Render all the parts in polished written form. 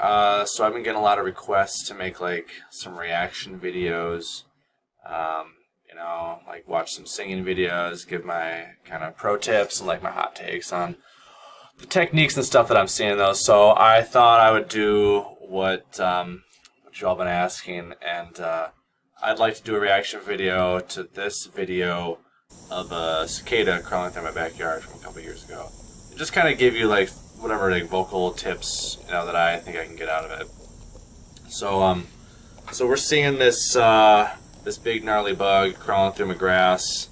So I've been getting a lot of requests to make like some reaction videos, you know, like watch some singing videos, give my kind of pro tips and like my hot takes on the techniques and stuff that I'm seeing those. So I thought I would do what you all been asking, and I'd like to do a reaction video to this video of a cicada crawling through my backyard from a couple years ago. And just kind of give you like whatever like vocal tips, you know, that I think I can get out of it. So so we're seeing this this big gnarly bug crawling through my grass.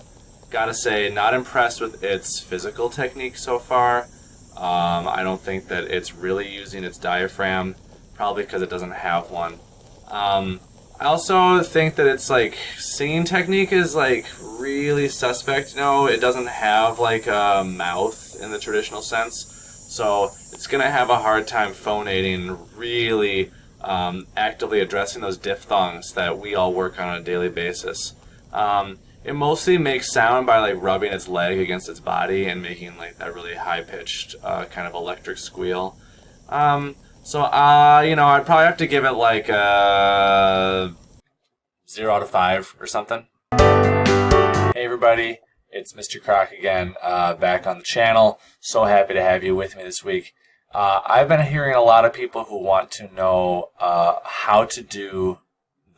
Gotta say, not impressed with its physical technique so far. I don't think that it's really using its diaphragm, probably because it doesn't have one. I also think that its like singing technique is like really suspect. You know, it doesn't have like a mouth in the traditional sense, so it's gonna have a hard time phonating, really actively addressing those diphthongs that we all work on a daily basis. It mostly makes sound by like rubbing its leg against its body and making like that really high-pitched kind of electric squeal. So you know, I'd probably have to give it like a 0 out of 5 or something. Hey everybody, it's Mr. Croc again, back on the channel. So happy to have you with me this week. I've been hearing a lot of people who want to know how to do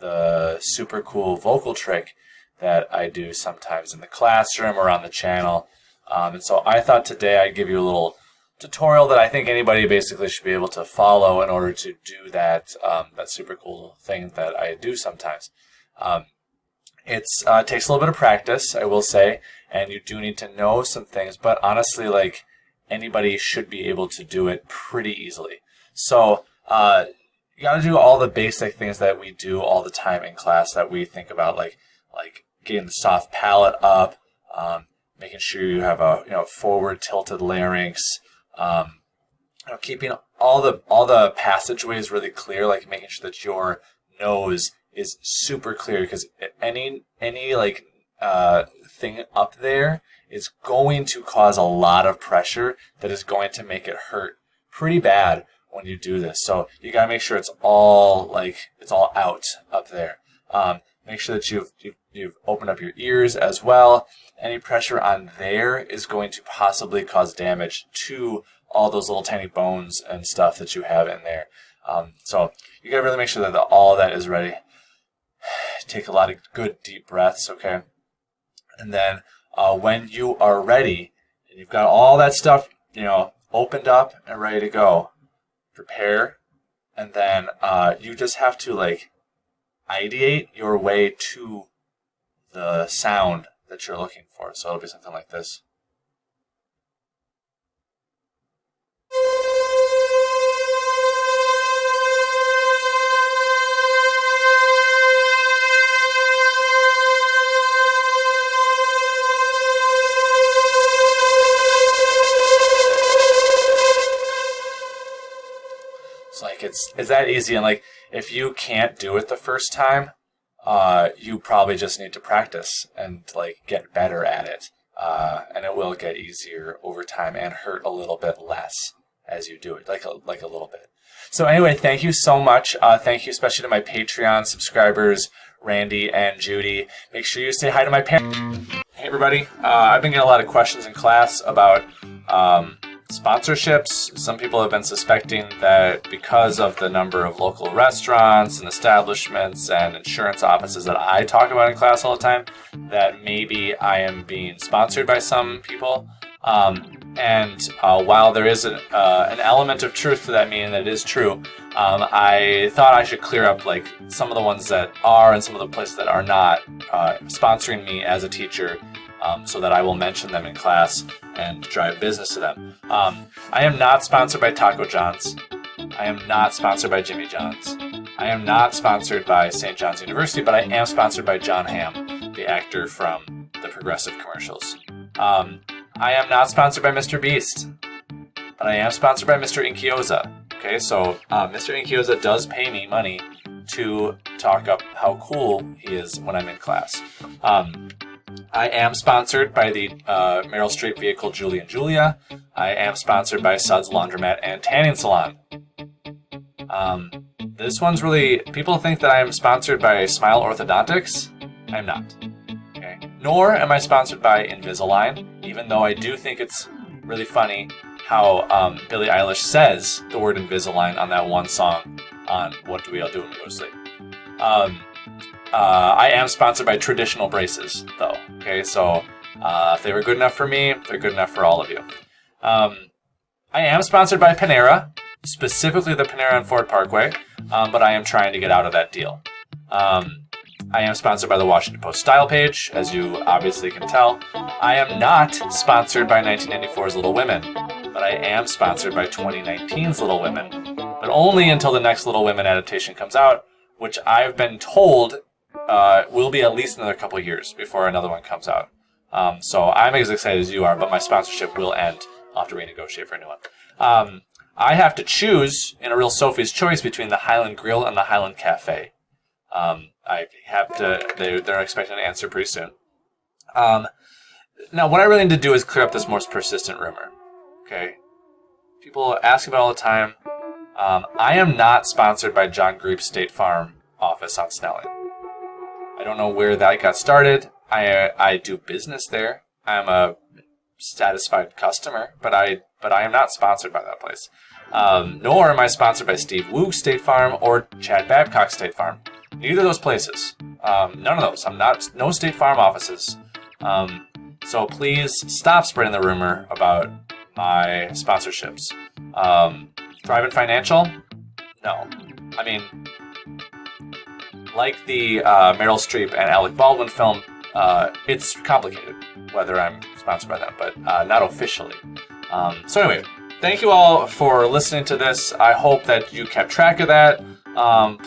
the super cool vocal trick that I do sometimes in the classroom or on the channel. And so I thought today I'd give you a little tutorial that I think anybody basically should be able to follow in order to do that that super cool thing that I do sometimes. It takes a little bit of practice, I will say, and you do need to know some things, but honestly, like, anybody should be able to do it pretty easily. So you got to do all the basic things that we do all the time in class that we think about, like getting the soft palate up, making sure you have a forward tilted larynx, keeping all the passageways really clear, like making sure that your nose is super clear, because any like thing up there is going to cause a lot of pressure that is going to make it hurt pretty bad when you do this. So you gotta make sure it's all out up there. Make sure that you've opened up your ears as well. Any pressure on there is going to possibly cause damage to all those little tiny bones and stuff that you have in there. So you gotta really make sure that all that is ready. Take a lot of good deep breaths, okay? And then when you are ready and you've got all that stuff, opened up and ready to go, prepare, and then you just have to like ideate your way to the sound that you're looking for. So it'll be something like this. It's that easy, and like if you can't do it the first time, you probably just need to practice and like get better at it, and it will get easier over time and hurt a little bit less as you do it, like a little bit. So anyway, thank you so much. Thank you especially to my Patreon subscribers, Randy and Judy. Make sure you say hi to my parents. Hey everybody, I've been getting a lot of questions in class about sponsorships. Some people have been suspecting that because of the number of local restaurants and establishments and insurance offices that I talk about in class all the time, that maybe I am being sponsored by some people. And while there is an element of truth to that, meaning that it is true, I thought I should clear up like some of the ones that are and some of the places that are not sponsoring me as a teacher, so that I will mention them in class and drive business to them. I am not sponsored by Taco John's. I am not sponsored by Jimmy John's. I am not sponsored by St. John's University, but I am sponsored by John Hamm, the actor from the Progressive commercials. I am not sponsored by Mr. Beast, but I am sponsored by Mr. Inkioza. Okay, so Mr. Inkioza does pay me money to talk up how cool he is when I'm in class. I am sponsored by the Meryl Streep vehicle Julie and Julia. I am sponsored by Suds Laundromat and Tanning Salon. This one's really, people think that I am sponsored by Smile Orthodontics. I'm not. Okay. Nor am I sponsored by Invisalign, even though I do think it's really funny how Billie Eilish says the word Invisalign on that one song on What Do We All Do When We Go to Sleep. I am sponsored by Traditional Braces, though. Okay, so if they were good enough for me, they're good enough for all of you. I am sponsored by Panera, specifically the Panera on Ford Parkway, but I am trying to get out of that deal. I am sponsored by the Washington Post Style page, as you obviously can tell. I am not sponsored by 1994's Little Women, but I am sponsored by 2019's Little Women, but only until the next Little Women adaptation comes out, which I've been told will be at least another couple years before another one comes out. So I'm as excited as you are, but my sponsorship will end. I'll have to renegotiate for a new one. I have to choose in a real Sophie's choice between the Highland Grill and the Highland Cafe. I have to, they're expecting an answer pretty soon. Now, what I really need to do is clear up this most persistent rumor. Okay? People ask about it all the time. I am not sponsored by John Greep's State Farm office on Snelling. I don't know where that got started. I do business there. I'm a satisfied customer, but I am not sponsored by that place. Nor am I sponsored by Steve Wu State Farm or Chad Babcock State Farm. Neither of those places. None of those. I'm not. No State Farm offices. So please stop spreading the rumor about my sponsorships. Thrivent Financial? No. I mean, like the Meryl Streep and Alec Baldwin film, it's complicated whether I'm sponsored by them, but not officially. So anyway, thank you all for listening to this. I hope that you kept track of that.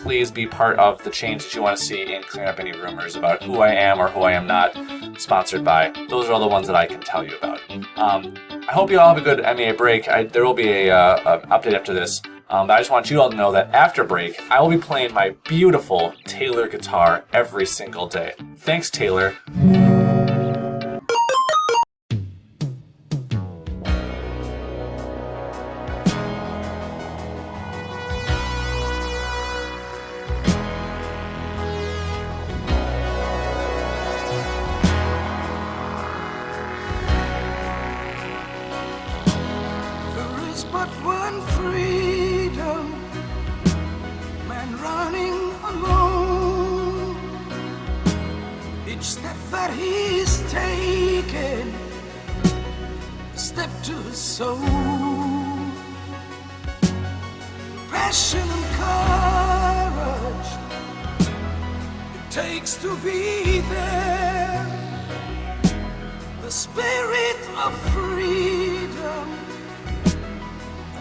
Please be part of the change that you want to see in clearing up any rumors about who I am or who I am not sponsored by. Those are all the ones that I can tell you about. I hope you all have a good MEA break. There will be a update after this. But I just want you all to know that after break, I will be playing my beautiful Taylor guitar every single day. Thanks, Taylor. But one freedom, man running alone. Each step that he's taken, a step to his soul. Passion and courage it takes to be there. The spirit of freedom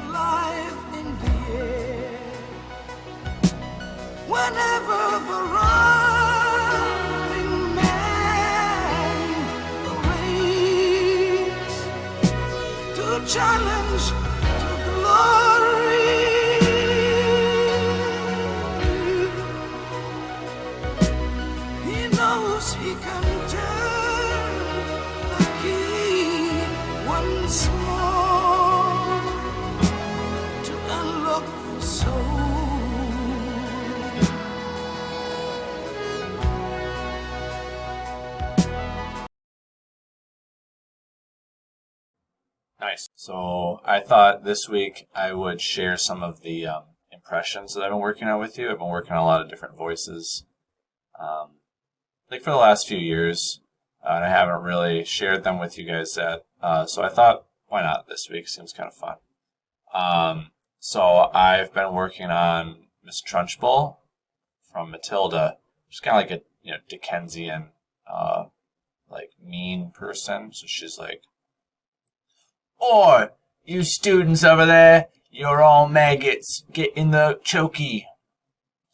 alive in the air. Whenever the running man awakes to challenge to glory, he knows he can turn the key once more to unlock the soul. Nice. So I thought this week I would share some of the impressions that I've been working on with you. I've been working on a lot of different voices, like for the last few years, and I haven't really shared them with you guys yet. So I thought, why not this week? Seems kind of fun. So I've been working on Miss Trunchbull from Matilda, which is kind of like a Dickensian, like mean person. So she's like, "Oi, you students over there, you're all maggots. Get in the chokey."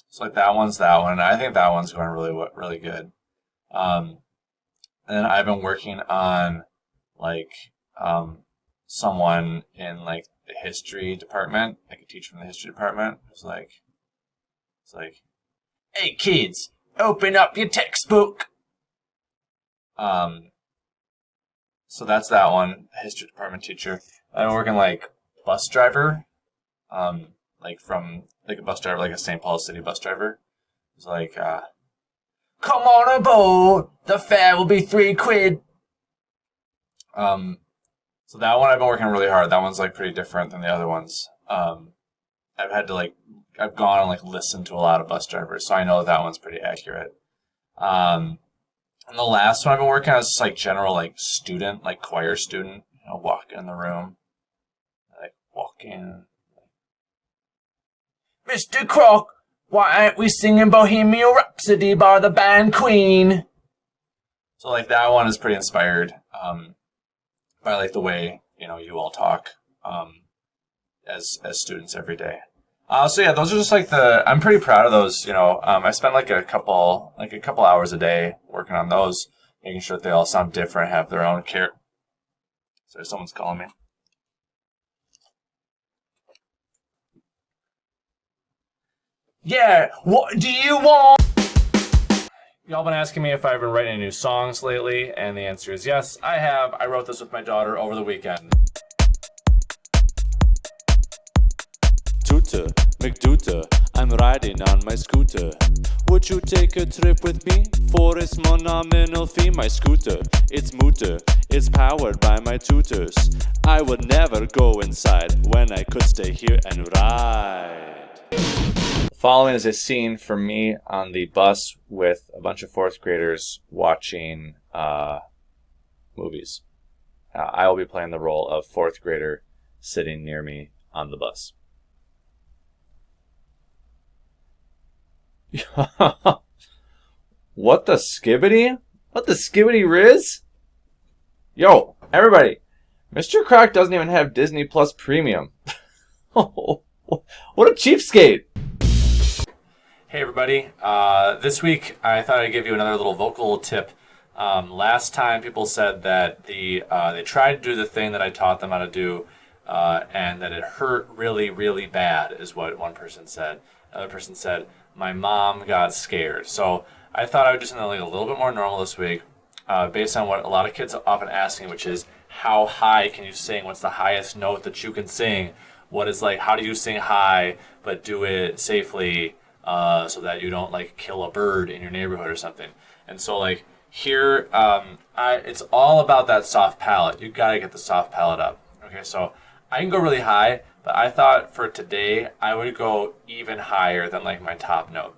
So like that one's that one. I think that one's going really good. And then I've been working on like someone in like the history department, like a teacher from the history department, who's like, it's like, "Hey kids, open up your textbook." So that's that one, history department teacher. I'm working like bus driver, like from like a bus driver, like a St. Paul City bus driver. It's like, come on aboard, the fare will be £3. So that one I've been working really hard. That one's like pretty different than the other ones. I've gone and like listened to a lot of bus drivers, so I know that one's pretty accurate. And the last one I've been working on is just like general like student, like choir student, walk in the room, like walk in. Mr. Croc, why aren't we singing Bohemian Rhapsody by the band Queen? So like that one is pretty inspired by like the way you all talk as students every day. So yeah, those are just like I'm pretty proud of those. I spent like a couple hours a day working on those, making sure that they all sound different, have their own care. Sorry, someone's calling me. Yeah, what do you want? Y'all been asking me if I've been writing any new songs lately, and the answer is yes, I have. I wrote this with my daughter over the weekend. Tooter, McDooter, I'm riding on my scooter. Would you take a trip with me for a small nominal fee? My scooter, it's mooter, it's powered by my tutors. I would never go inside when I could stay here and ride. Following is a scene for me on the bus with a bunch of fourth graders watching movies. I will be playing the role of fourth grader sitting near me on the bus. What the skibbity? What the skibbity riz? Yo, everybody, Mr. Croc doesn't even have Disney Plus Premium. What a cheapskate. Hey everybody, this week I thought I'd give you another little vocal tip. Last time people said that they tried to do the thing that I taught them how to do, and that it hurt really, really bad, is what one person said. Another person said, my mom got scared. So I thought I would do something like a little bit more normal this week, based on what a lot of kids are often asking, which is, how high can you sing? What's the highest note that you can sing? What is like, how do you sing high, but do it safely, so that you don't like kill a bird in your neighborhood or something? And so like here, it's all about that soft palate. You gotta get the soft palate up. Okay, so I can go really high, but I thought for today I would go even higher than like my top note.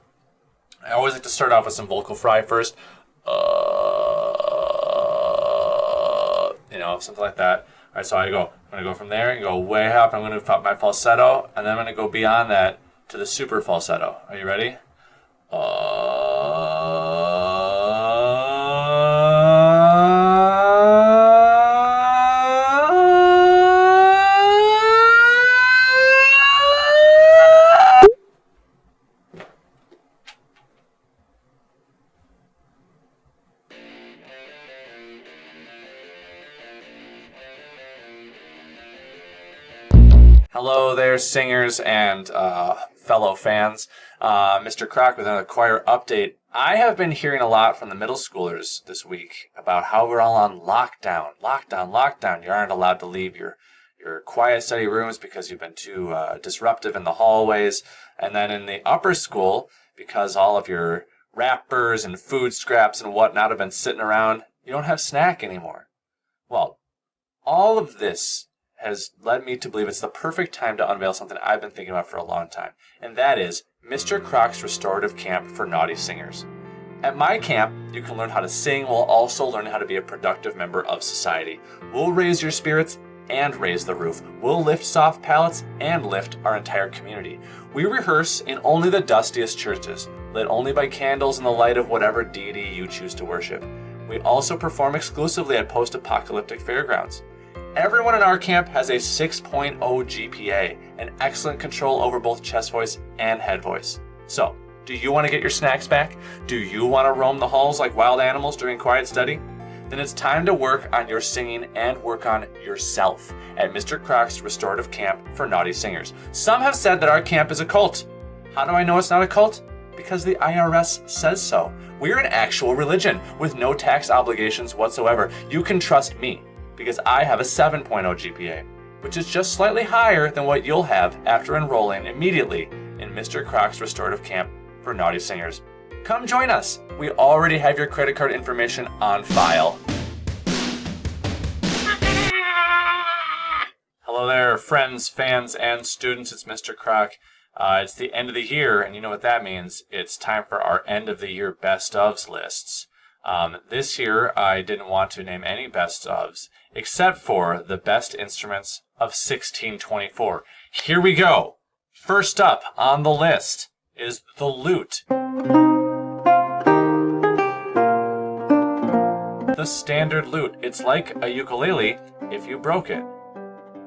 I always like to start off with some vocal fry first, something like that. All right, so I'm gonna go from there and go way up. I'm gonna pop my falsetto, and then I'm gonna go beyond that to the super falsetto. Are you ready? Hello there, singers and fellow fans. Mr. Croc with another choir update. I have been hearing a lot from the middle schoolers this week about how we're all on lockdown. Lockdown. You aren't allowed to leave your quiet study rooms because you've been too disruptive in the hallways. And then in the upper school, because all of your wrappers and food scraps and whatnot have been sitting around, you don't have snack anymore. Well, all of this has led me to believe it's the perfect time to unveil something I've been thinking about for a long time, and that is Mr. Croc's Restorative Camp for Naughty Singers. At my camp, you can learn how to sing while also learning how to be a productive member of society. We'll raise your spirits and raise the roof. We'll lift soft palates and lift our entire community. We rehearse in only the dustiest churches, lit only by candles in the light of whatever deity you choose to worship. We also perform exclusively at post-apocalyptic fairgrounds. Everyone in our camp has a 6.0 GPA and excellent control over both chest voice and head voice. So, do you want to get your snacks back? Do you want to roam the halls like wild animals during quiet study? Then it's time to work on your singing and work on yourself at Mr. Croc's Restorative Camp for Naughty Singers. Some have said that our camp is a cult. How do I know it's not a cult? Because the IRS says so. We're an actual religion with no tax obligations whatsoever. You can trust me, because I have a 7.0 GPA. which is just slightly higher than what you'll have after enrolling immediately in Mr. Croc's Restorative Camp for Naughty Singers. Come join us. We already have your credit card information on file. Hello there, friends, fans, and students. It's Mr. Croc. It's the end of the year, and you know what that means. It's time for our end of the year best ofs lists. This year, I didn't want to name any best ofs, except for the best instruments of 1624. Here we go. First up on the list is the lute. The standard lute. It's like a ukulele if you broke it.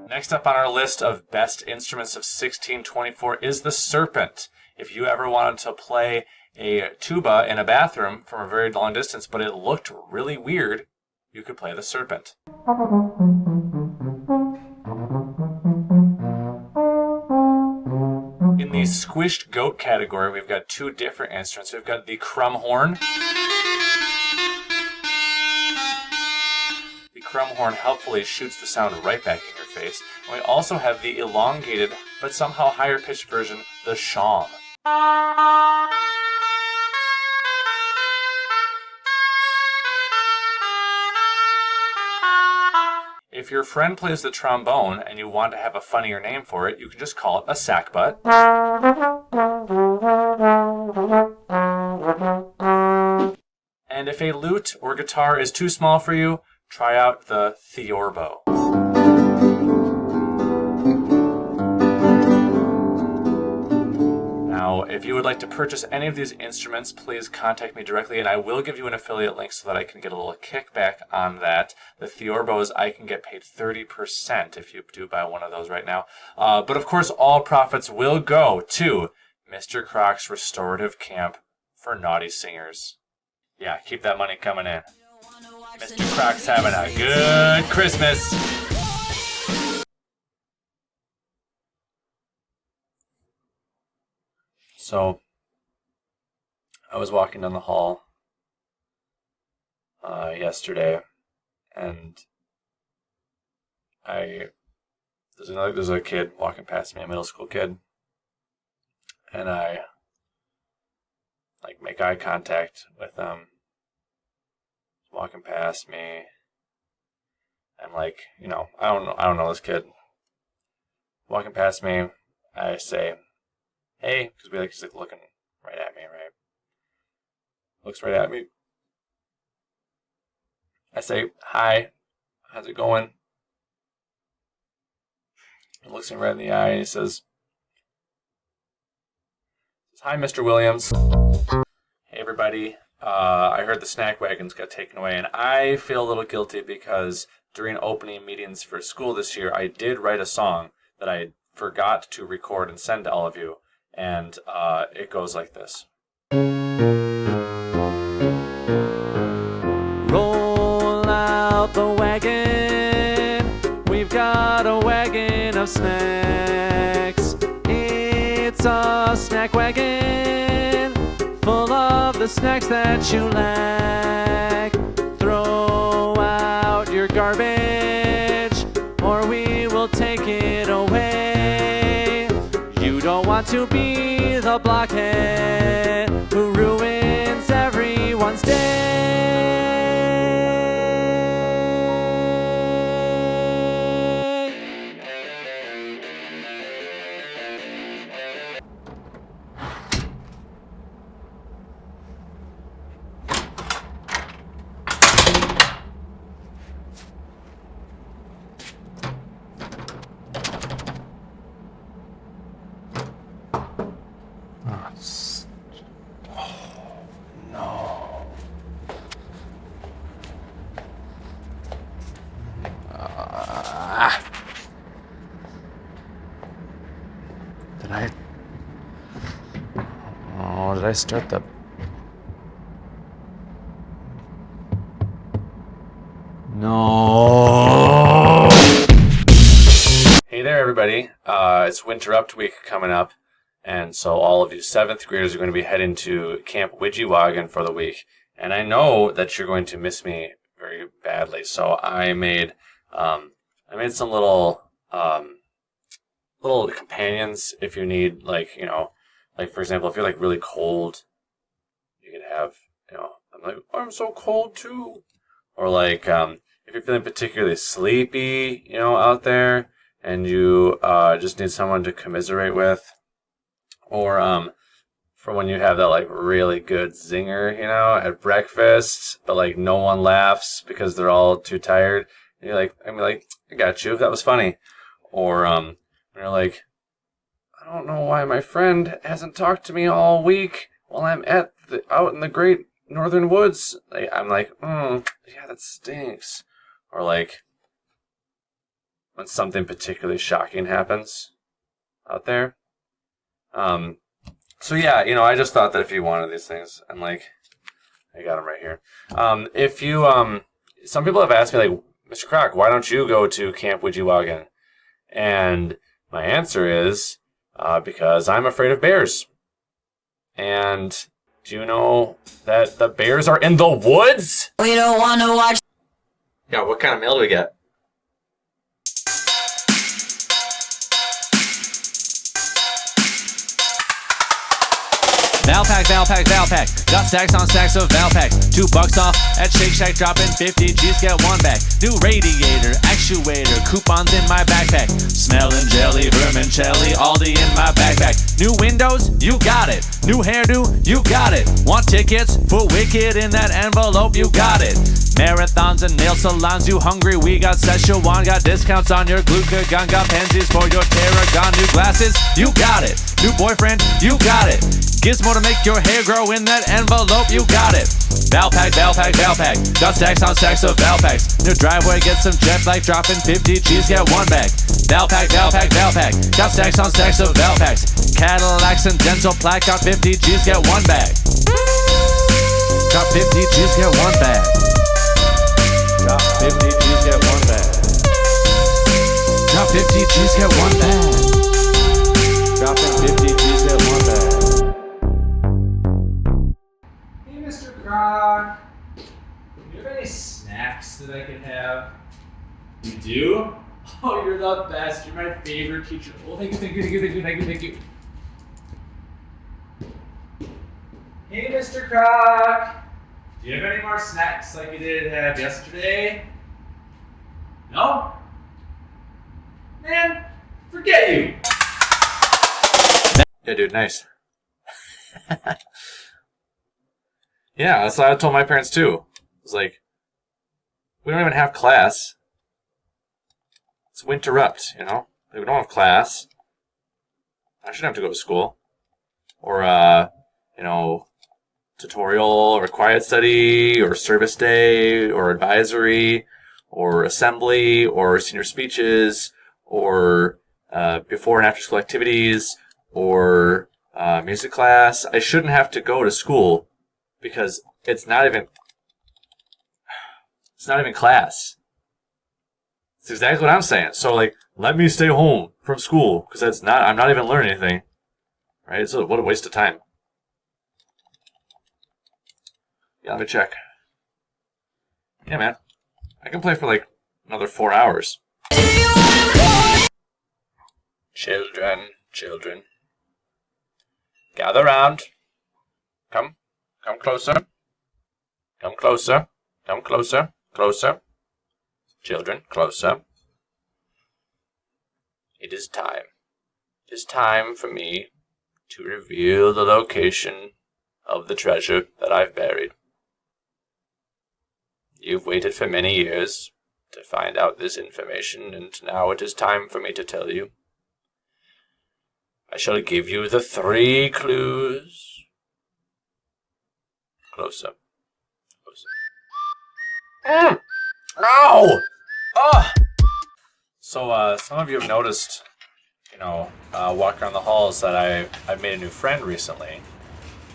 Next up on our list of best instruments of 1624 is the serpent. If you ever wanted to play a tuba in a bathroom from a very long distance, but it looked really weird, you could play the serpent. In the squished goat category, we've got two different instruments. We've got the crumhorn. The crumhorn helpfully shoots the sound right back in your face. And we also have the elongated, but somehow higher pitched version, the shawm. If your friend plays the trombone and you want to have a funnier name for it, you can just call it a sackbut. And if a lute or guitar is too small for you, try out the theorbo. Now, if you would like to purchase any of these instruments, please contact me directly, and I will give you an affiliate link so that I can get a little kickback on that. The theorbos, I can get paid 30% if you do buy one of those right now. But of course, all profits will go to Mr. Croc's Restorative Camp for Naughty Singers. Yeah, keep that money coming in. Mr. Croc's having a good Christmas. So, I was walking down the hall yesterday, and there's a kid walking past me, a middle school kid, and I make eye contact with them. Walking past me, and I don't know this kid. Walking past me, I say, "Hey," because he's looking right at me, right? Looks right at me. I say, "Hi, how's it going?" He looks me right in the eye and he says, "Hi, Mr. Williams. Hey, everybody. I heard the snack wagons got taken away," and I feel a little guilty because during opening meetings for school this year, I did write a song that I forgot to record and send to all of you, and it goes like this. Roll out the wagon, we've got a wagon of snacks. It's a snack wagon full of the snacks that you lack. Throw out your garbage, or we will take it away. You don't want to be the blockhead who ruins everyone's day. Did I start the... No. Hey there, everybody. It's Winterupt Week coming up, and so all of you 7th graders are going to be heading to Camp Widgiewagon for the week. And I know that you're going to miss me very badly, so I made some little little companions if you need, like, like, for example, if you're like really cold, you could have, I'm like, I'm so cold too. Or like, if you're feeling particularly sleepy, out there, and you just need someone to commiserate with. Or for when you have that like really good zinger, at breakfast, but like no one laughs because they're all too tired. And you're like, I got you. That was funny. Or when you're like, I don't know why my friend hasn't talked to me all week while I'm out in the great northern woods. I'm like, yeah, that stinks. Or like when something particularly shocking happens out there. So yeah, I just thought that if you wanted these things, and like, I got them right here. If you, some people have asked me, like, Mr. Croc, why don't you go to Camp Wijiwagan? And my answer is, because I'm afraid of bears. And do you know that the bears are in the woods? We don't want to watch. Yeah, what kind of mail do we get? Valpak, Valpak, Valpak. Got stacks on stacks of Valpak. $2 off at Shake Shack, dropping 50 G's, get one back. New radiator, actuator, coupons in my backpack. Smelling jelly, vermicelli, Aldi in my backpack. New windows, you got it. New hairdo, you got it. Want tickets for Wicked in that envelope, you got it. Marathons and nail salons, you hungry? We got Szechuan, got discounts on your glucagon, got pansies for your tarragon. New glasses, you got it. New boyfriend, you got it. Gizmo to make your hair grow in that envelope, you got it. Valpak, Valpak, Valpak. Got stacks on stacks of Valpaks. New driveway, get some jet black, dropping 50 G's, get one back. Valpak, Valpak, Valpak. Got stacks on stacks of Valpaks. Cadillacs and dental plaque, got 50 G's, get one back. Got 50 G's, get one back. Got 50 G's, get one back. Got 50 G's, get one back. Dropping 50 G's, get one back. Hey, Mr. Croc. Do you have any snacks that I could have? You do? Oh, you're the best. You're my favorite teacher. Oh, thank you. Hey, Mr. Croc. Do you have any more snacks like you did have yesterday? No? Man, forget you. Yeah, dude, nice. Yeah, that's what I told my parents too. It was like, we don't even have class. Let's interrupt, Like, we don't have class. I shouldn't have to go to school. Or, tutorial, or quiet study, or service day, or advisory, or assembly, or senior speeches, or before and after school activities, or music class. I shouldn't have to go to school because it's not even class. It's exactly what I'm saying. So, like, let me stay home from school because I'm not even learning anything, right? So what a waste of time. Yeah, let me check. Yeah, man, I can play for like another 4 hours. Children, gather round. Come closer. Come closer. Children, closer. It is time. It is time for me to reveal the location of the treasure that I've buried. You've waited for many years to find out this information, and now it is time for me to tell you. I shall give you the 3 clues. Closer. Ow! Ah! So, some of you have noticed, walking around the halls that I've made a new friend recently.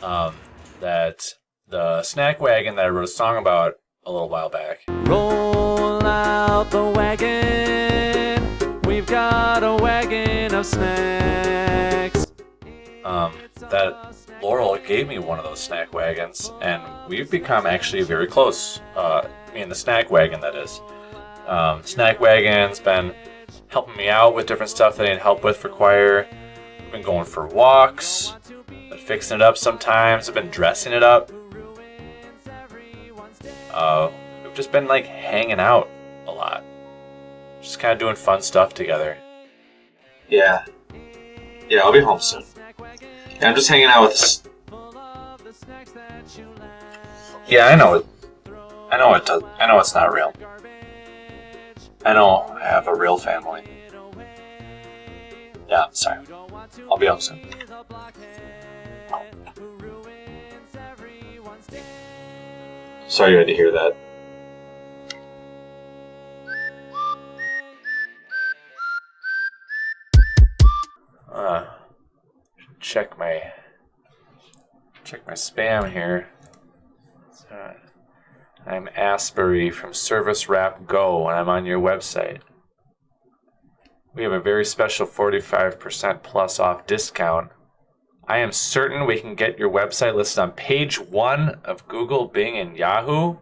That the snack wagon that I wrote a song about a little while back. Roll out the wagon. We've got a wagon of snacks. That Laurel gave me one of those snack wagons, and we've become actually very close. Me and the snack wagon, that is. Snack wagon's been helping me out with different stuff that I need help with for choir. I've been going for walks, been fixing it up sometimes, I've been dressing it up. We've just been like hanging out a lot. Just kind of doing fun stuff together. Yeah, I'll be home soon. Yeah, I'm just hanging out with. Yeah, I know it. I know it does. I know it's not real. I know I have a real family. Yeah, sorry. I'll be home soon. Sorry you had to hear that. Check my spam here. I'm Asbury from Service Wrap Go, and I'm on your website. We have a very special 45% plus off discount. I am certain we can get your website listed on page 1 of Google, Bing, and Yahoo.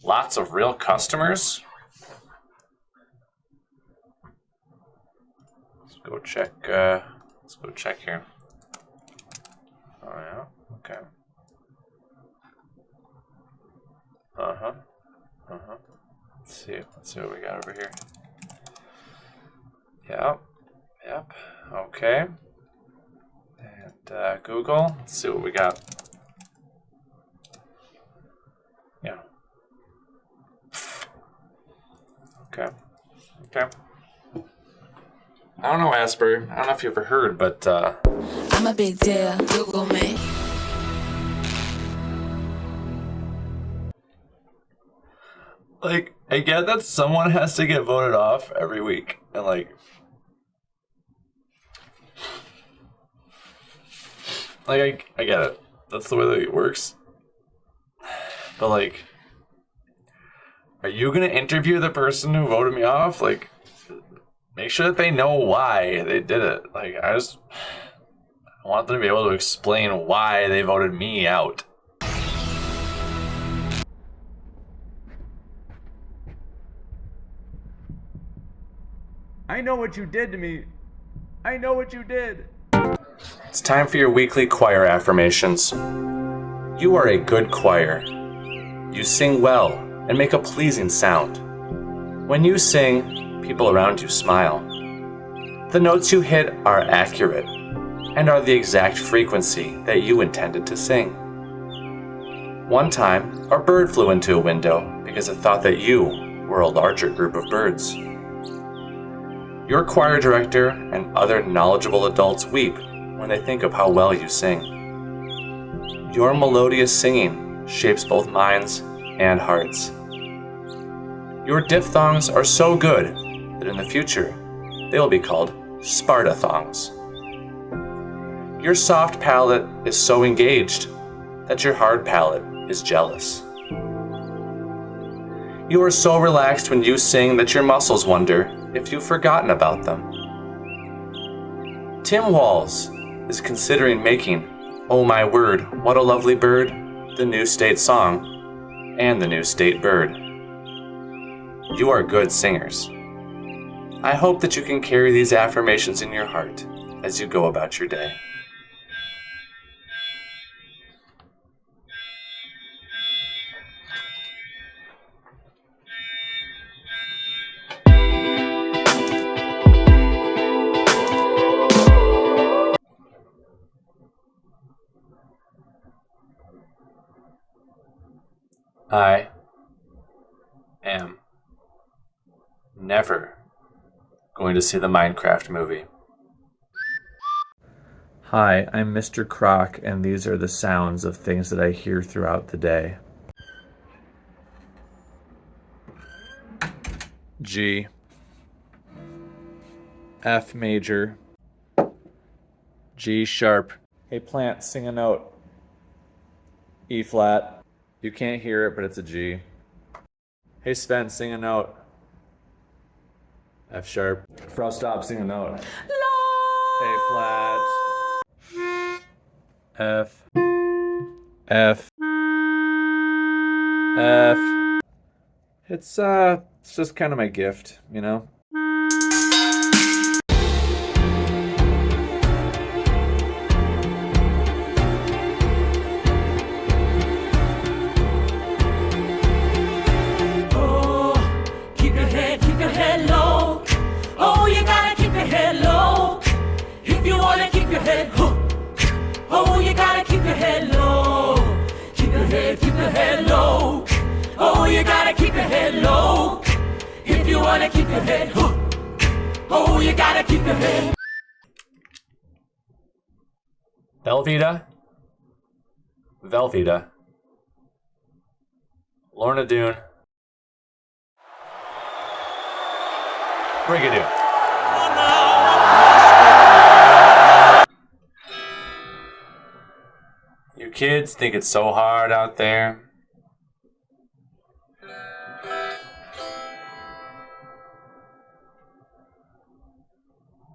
Lots of real customers. Let's go check here. Oh yeah, okay. Let's see what we got over here. Yep. Okay. And Google. Let's see what we got. Yeah. Okay. I don't know, Asper. I don't know if you ever heard, but I'm a big deal. Google me. like, I get that someone has to get voted off every week, and like I get it. That's the way that it works. But like, are you gonna interview the person who voted me off? Like, make sure that they know why they did it. Like, I want them to be able to explain why they voted me out. I know what you did to me. I know what you did. It's time for your weekly choir affirmations. You are a good choir. You sing well and make a pleasing sound. When you sing, people around you smile. The notes you hit are accurate and are the exact frequency that you intended to sing. One time, a bird flew into a window because it thought that you were a larger group of birds. Your choir director and other knowledgeable adults weep when they think of how well you sing. Your melodious singing shapes both minds and hearts. Your diphthongs are so good that in the future they will be called Spartathongs. Your soft palate is so engaged that your hard palate is jealous. You are so relaxed when you sing that your muscles wonder if you've forgotten about them. Tim Walls is considering making Oh My Word, What a Lovely Bird, the new state song, and the new state bird. You are good singers. I hope that you can carry these affirmations in your heart as you go about your day. I am never going to see the Minecraft movie. Hi, I'm Mr. Croc, and these are the sounds of things that I hear throughout the day. G, F major, G sharp. Hey plant, sing a note. E flat. You can't hear it, but it's a G. Hey Sven, sing a note. F sharp. Frost, stop, sing a note. A flat. F. F. F. It's just kind of my gift, you know? head, keep your head low. Oh, you gotta keep your head low. If you wanna keep your head hooked. Oh, you gotta keep your head. Velveeta. Velveeta. Lorna Doone. Brigadoon. You kids think it's so hard out there?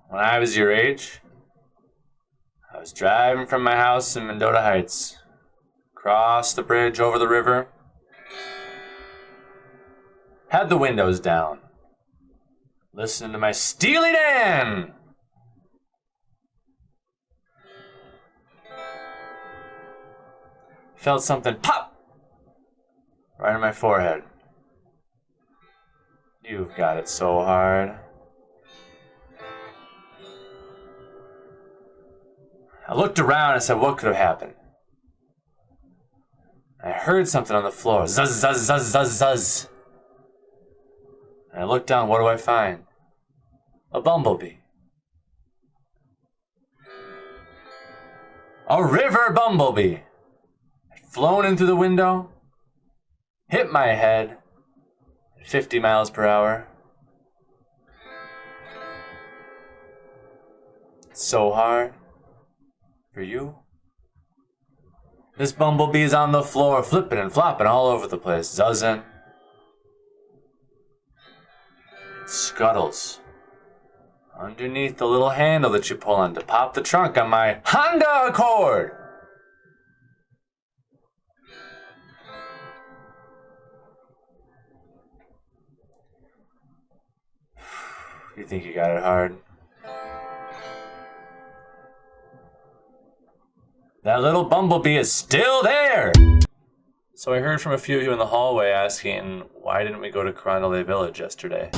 When I was your age, I was driving from my house in Mendota Heights, across the bridge over the river, had the windows down, listening to my Steely Dan. Felt something pop right on my forehead. You've got it so hard. I looked around and said, what could have happened? I heard something on the floor. Zuzz, zuzz, zuzz, zuzz, zuzz. And I looked down, what do I find? A bumblebee. A river bumblebee. Had flown in through the window, hit my head at 50 miles per hour. It's so hard. For you? This bumblebee is on the floor, flipping and flopping all over the place, zuzzing. It scuttles underneath the little handle that you pull on to pop the trunk on my Honda Accord. You think you got it hard? That little bumblebee is still there! So I heard from a few of you in the hallway asking, why didn't we go to Carondelet Village yesterday?